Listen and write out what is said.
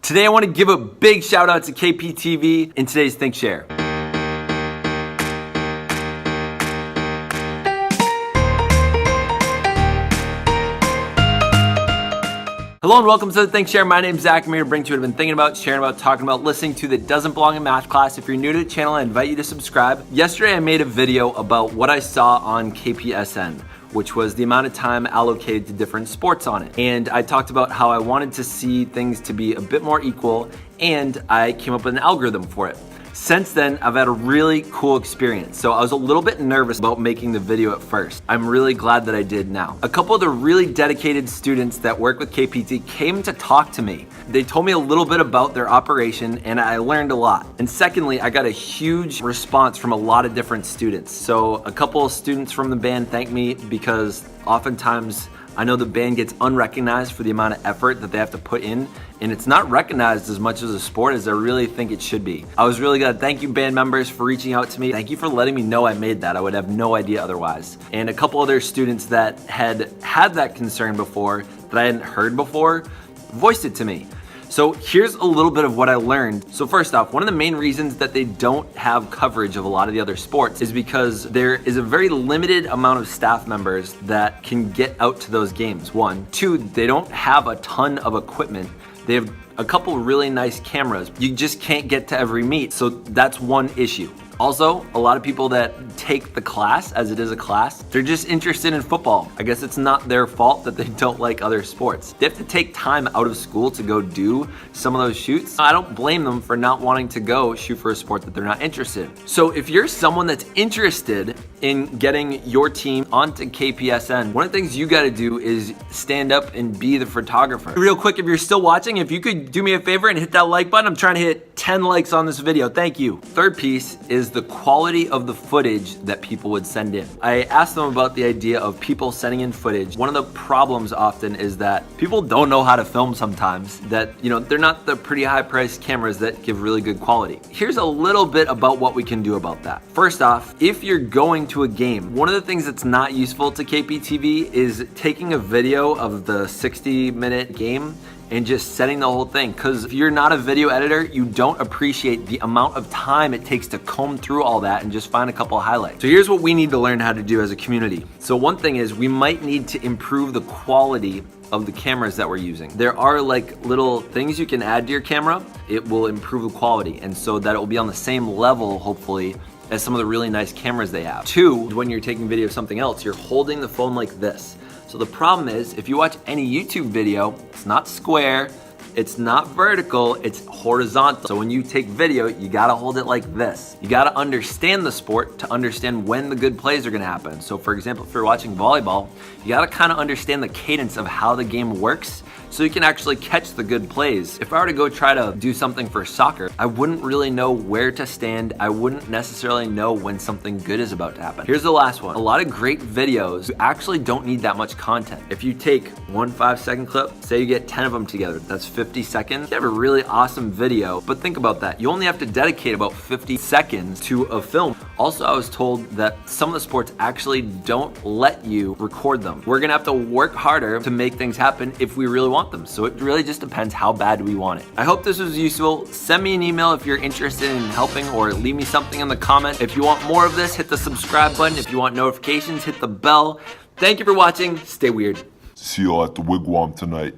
Today I want to give a big shout out to KPTV in today's Think Share. Hello and welcome to the Think Share. My name's Zach. I'm here to bring to you what I've been thinking about, sharing about, talking about, listening to that doesn't belong in math class. If you're new to the channel, I invite you to subscribe. Yesterday I made a video about what I saw on KPSN, which was the amount of time allocated to different sports on it. And I talked about how I wanted to see things to be a bit more equal, and I came up with an algorithm for it. Since then, I've had a really cool experience. So I was a little bit nervous about making the video at first. I'm really glad that I did now. A couple of the really dedicated students that work with KPT came to talk to me. They told me a little bit about their operation and I learned a lot. And secondly, I got a huge response from a lot of different students. So a couple of students from the band thanked me because oftentimes I know the band gets unrecognized for the amount of effort that they have to put in, and it's not recognized as much as a sport as I really think it should be. I was really glad. Thank you, band members, for reaching out to me. Thank you for letting me know I made that. I would have no idea otherwise. And a couple other students that had that concern before, that I hadn't heard before, voiced it to me. So here's a little bit of what I learned. So first off, one of the main reasons that they don't have coverage of a lot of the other sports is because there is a very limited amount of staff members that can get out to those games, one. Two, they don't have a ton of equipment. They have a couple really nice cameras. You just can't get to every meet, so that's one issue. Also, a lot of people that take the class, as it is a class, they're just interested in football. I guess it's not their fault that they don't like other sports. They have to take time out of school to go do some of those shoots. I don't blame them for not wanting to go shoot for a sport that they're not interested in. So if you're someone that's interested in getting your team onto KPSN, one of the things you gotta do is stand up and be the photographer. Real quick, if you're still watching, if you could do me a favor and hit that like button. I'm trying to hit 10 likes on this video. Thank you. Third piece is the quality of the footage that people would send in. I asked them about the idea of people sending in footage. One of the problems often is that people don't know how to film sometimes, that, you know, they're not the pretty high priced cameras that give really good quality. Here's a little bit about what we can do about that. First off, if you're going to a game, one of the things that's not useful to KPTV is taking a video of the 60-minute game and just setting the whole thing. Because if you're not a video editor, you don't appreciate the amount of time it takes to comb through all that and just find a couple of highlights. So here's what we need to learn how to do as a community. So one thing is we might need to improve the quality of the cameras that we're using. There are like little things you can add to your camera. It will improve the quality, and so that it will be on the same level, hopefully, as some of the really nice cameras they have. Two, when you're taking video of something else, you're holding the phone like this. So the problem is, if you watch any YouTube video, it's not square, it's not vertical, it's horizontal. So when you take video, you gotta hold it like this. You gotta understand the sport to understand when the good plays are gonna happen. So for example, if you're watching volleyball, you gotta kinda understand the cadence of how the game works so you can actually catch the good plays. If I were to go try to do something for soccer, I wouldn't really know where to stand. I wouldn't necessarily know when something good is about to happen. Here's the last one. A lot of great videos, you actually don't need that much content. If you take one 5-second clip, say you get 10 of them together, that's 50 seconds. You have a really awesome video, but think about that. You only have to dedicate about 50 seconds to a film. Also, I was told that some of the sports actually don't let you record them. We're gonna have to work harder to make things happen if we really want them. So it really just depends how bad we want it. I hope this was useful. Send me an email if you're interested in helping, or leave me something in the comment. If you want more of this, hit the subscribe button. If you want notifications, hit the bell. Thank you for watching. Stay weird. See you all at the wigwam tonight.